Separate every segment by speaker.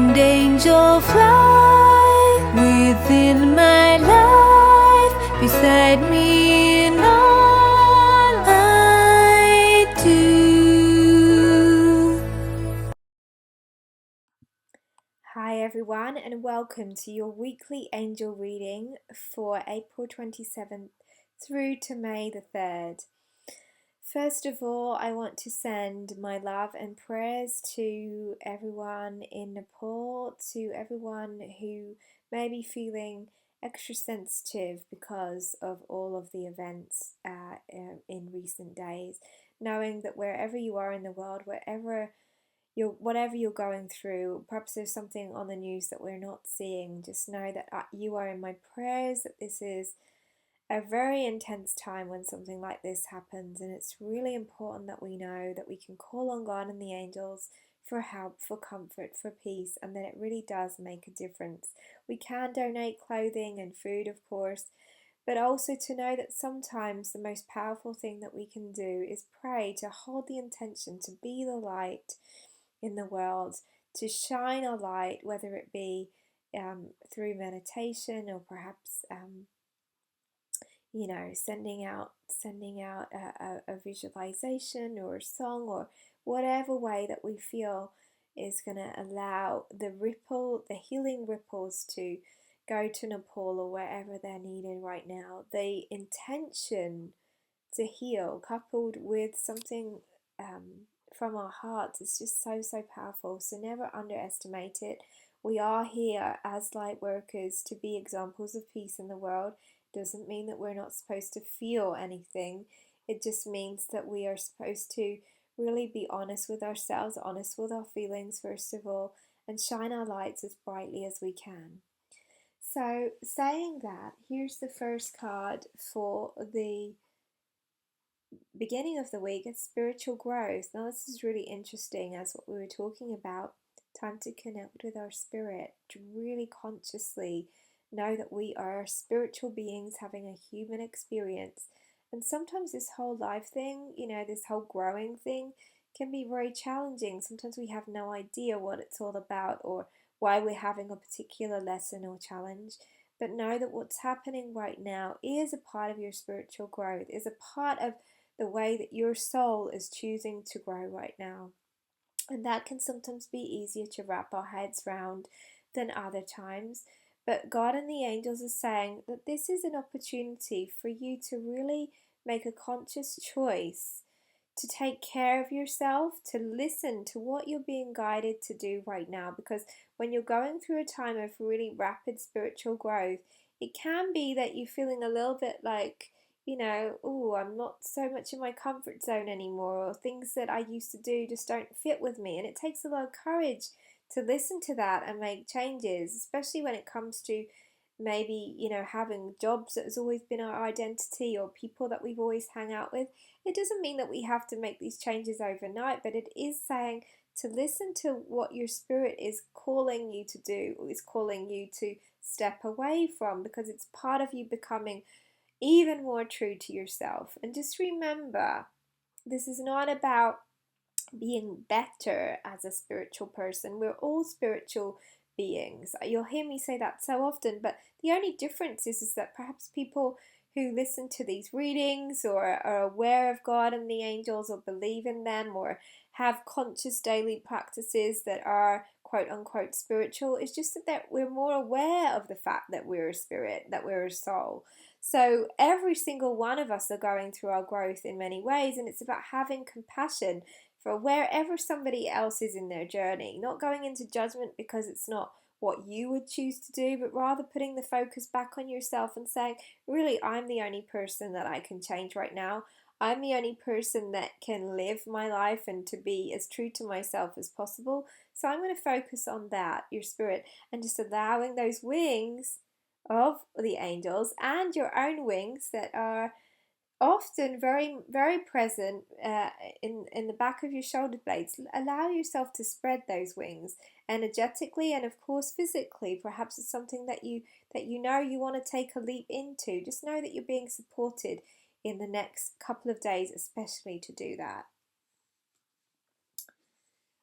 Speaker 1: and angel fly within my life, beside me in all I do.
Speaker 2: Hi everyone, and welcome to your weekly angel reading for April 27th through to May the 3rd. First of all, I want to send my love and prayers to everyone in Nepal, to everyone who may be feeling extra sensitive because of all of the events in recent days, knowing that wherever you are in the world, whatever you're going through, perhaps there's something on the news that we're not seeing, just know that you are in my prayers, that this is a very intense time when something like this happens, and it's really important that we know that we can call on God and the angels for help, for comfort, for peace, and that it really does make a difference. We can donate clothing and food, of course, but also to know that sometimes the most powerful thing that we can do is pray, to hold the intention to be the light in the world, to shine a light, whether it be through meditation or perhaps sending out a visualization or a song, or whatever way that we feel is going to allow the healing ripples to go to Nepal or wherever they're needed right now. The intention to heal coupled with something from our hearts is just so powerful. So never underestimate it. We are here as light workers to be examples of peace in the world. Doesn't mean that we're not supposed to feel anything. It just means that we are supposed to really be honest with ourselves, honest with our feelings first of all, and shine our lights as brightly as we can. So saying that, here's the first card for the beginning of the week. It's spiritual growth. Now this is really interesting, as what we were talking about, time to connect with our spirit, to really consciously know that we are spiritual beings having a human experience. And sometimes this whole life thing, this whole growing thing can be very challenging. Sometimes we have no idea what it's all about or why we're having a particular lesson or challenge. But know that what's happening right now is a part of your spiritual growth, is a part of the way that your soul is choosing to grow right now. And that can sometimes be easier to wrap our heads around than other times. But God and the angels are saying that this is an opportunity for you to really make a conscious choice to take care of yourself, to listen to what you're being guided to do right now. Because when you're going through a time of really rapid spiritual growth, it can be that you're feeling a little bit like, oh, I'm not so much in my comfort zone anymore, or things that I used to do just don't fit with me. And it takes a lot of courage to listen to that and make changes, especially when it comes to maybe, having jobs that has always been our identity, or people that we've always hung out with. It doesn't mean that we have to make these changes overnight, but it is saying to listen to what your spirit is calling you to do, or is calling you to step away from, because it's part of you becoming even more true to yourself. And just remember, this is not about being better as a spiritual person. We're all spiritual beings. You'll hear me say that so often, but the only difference is that perhaps people who listen to these readings, or are aware of God and the angels, or believe in them, or have conscious daily practices that are quote unquote spiritual, is just that we're more aware of the fact that we're a spirit, that we're a soul. So every single one of us are going through our growth in many ways, and it's about having compassion for wherever somebody else is in their journey, not going into judgment because it's not what you would choose to do, but rather putting the focus back on yourself and saying, really, I'm the only person that I can change right now. I'm the only person that can live my life and to be as true to myself as possible. So I'm going to focus on that, your spirit, and just allowing those wings of the angels and your own wings that are often very present in the back of your shoulder blades. Allow yourself to spread those wings energetically, and of course physically. Perhaps it's something that you you want to take a leap into. Just know that you're being supported in the next couple of days, especially to do that.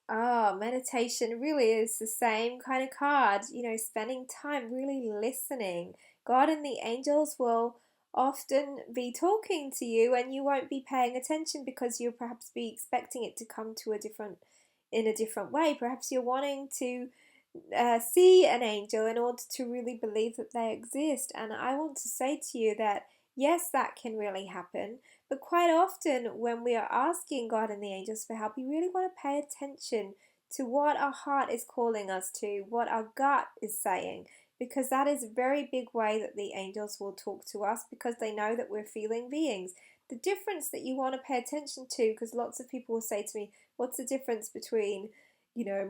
Speaker 2: Oh, meditation really is the same kind of card, spending time really listening. God and the angels will often be talking to you and you won't be paying attention because you'll perhaps be expecting it to come to in a different way. Perhaps you're wanting to see an angel in order to really believe that they exist. And I want to say to you that yes, that can really happen. But quite often, when we are asking God and the angels for help, we really want to pay attention to what our heart is calling us to, what our gut is saying, because that is a very big way that the angels will talk to us because they know that we're feeling beings. The difference that you want to pay attention to, because lots of people will say to me, what's the difference between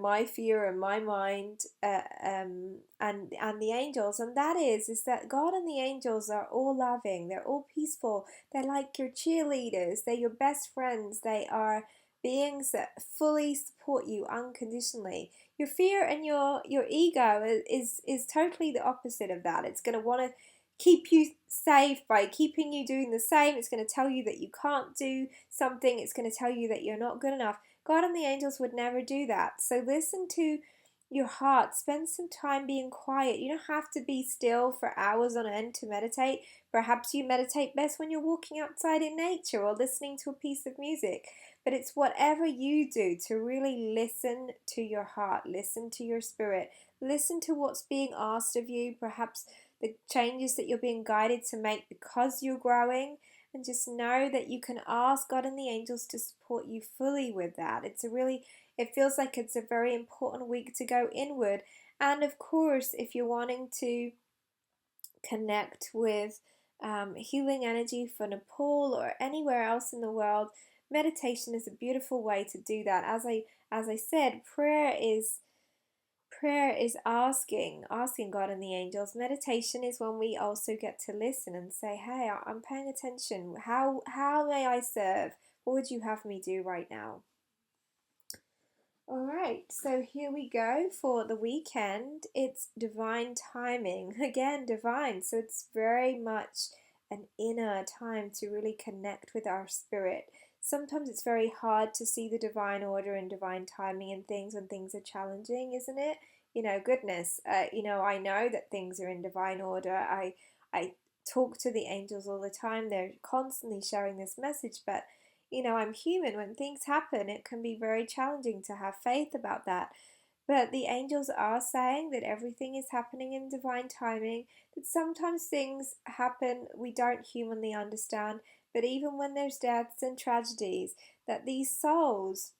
Speaker 2: my fear and my mind and the angels, and that is that God and the angels are all loving, they're all peaceful, they're like your cheerleaders, they're your best friends, they are beings that fully support you unconditionally. Your fear and your ego is totally the opposite of that. It's going to want to keep you safe by keeping you doing the same. It's going to tell you that you can't do something. It's going to tell you that you're not good enough. God and the angels would never do that. So listen to your heart. Spend some time being quiet. You don't have to be still for hours on end to meditate. Perhaps you meditate best when you're walking outside in nature or listening to a piece of music. But it's whatever you do to really listen to your heart, listen to your spirit, listen to what's being asked of you, perhaps the changes that you're being guided to make because you're growing. And just know that you can ask God and the angels to support you fully with that. It feels like it's a very important week to go inward. And of course, if you're wanting to connect with healing energy for Nepal or anywhere else in the world, meditation is a beautiful way to do that. As I said, prayer is asking God and the angels. Meditation is when we also get to listen and say, hey, I'm paying attention. How may I serve? What would you have me do right now? All right, so here we go for the weekend. It's divine timing. Again, divine. So it's very much an inner time to really connect with our spirit. Sometimes it's very hard to see the divine order and divine timing in things when things are challenging, isn't it? Goodness, I know that things are in divine order. I talk to the angels all the time. They're constantly sharing this message, but I'm human. When things happen, it can be very challenging to have faith about that. But the angels are saying that everything is happening in divine timing, that sometimes things happen we don't humanly understand, but even when there's deaths and tragedies, that these souls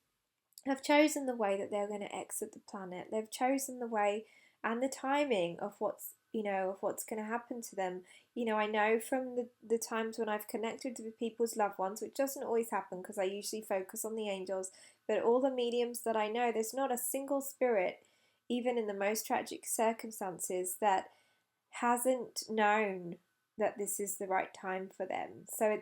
Speaker 2: have chosen the way that they're going to exit the planet. They've chosen the way and the timing of what's going to happen to them. I know from the times when I've connected with people's loved ones, which doesn't always happen because I usually focus on the angels, but all the mediums that I know, there's not a single spirit, even in the most tragic circumstances, that hasn't known that this is the right time for them. So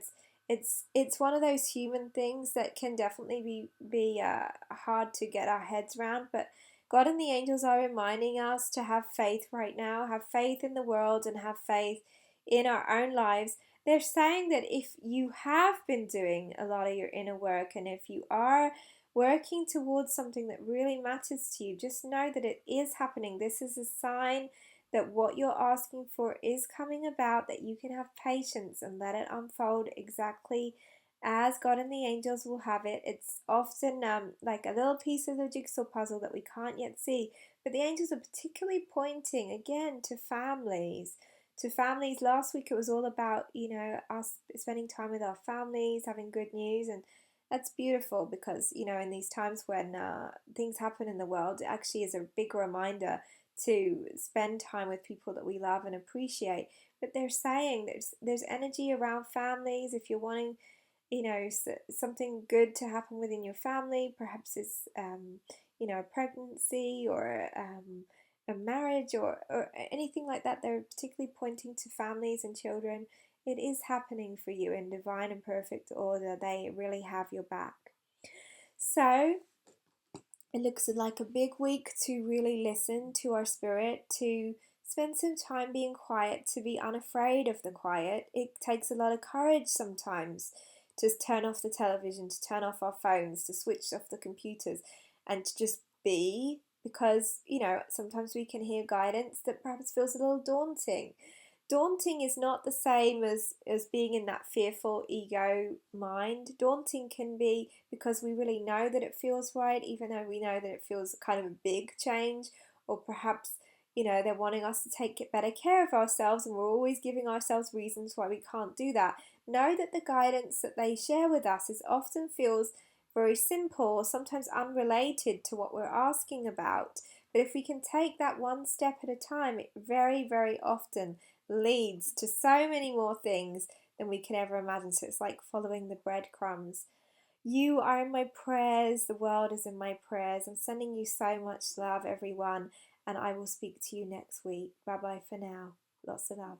Speaker 2: it's one of those human things that can definitely be hard to get our heads around, but God and the angels are reminding us to have faith right now, have faith in the world, and have faith in our own lives. They're saying that if you have been doing a lot of your inner work and if you are working towards something that really matters to you, just know that it is happening. This is a sign that what you're asking for is coming about, that you can have patience and let it unfold exactly as God and the angels will have it. It's often like a little piece of the jigsaw puzzle that we can't yet see, but the angels are particularly pointing again to families. To families. Last week it was all about us spending time with our families, having good news, and that's beautiful because in these times when things happen in the world, it actually is a big reminder to spend time with people that we love and appreciate. But they're saying there's energy around families. If you're wanting something good to happen within your family, perhaps it's a pregnancy or a marriage or anything like that. They're particularly pointing to families and children. It is happening for you in divine and perfect order. They really have your back. So it looks like a big week to really listen to our spirit, to spend some time being quiet, to be unafraid of the quiet. It takes a lot of courage sometimes to turn off the television, to turn off our phones, to switch off the computers. and to just be, because, sometimes we can hear guidance that perhaps feels a little daunting. Daunting is not the same as being in that fearful ego mind. Daunting can be because we really know that it feels right, even though we know that it feels kind of a big change, or perhaps, they're wanting us to take better care of ourselves and we're always giving ourselves reasons why we can't do that. Know that the guidance that they share with us is often feels very simple or sometimes unrelated to what we're asking about. But if we can take that one step at a time, it very, very often leads to so many more things than we could ever imagine. So it's like following the breadcrumbs. You are in my prayers. The world is in my prayers. I'm sending you so much love, everyone. And I will speak to you next week. Bye bye for now. Lots of love.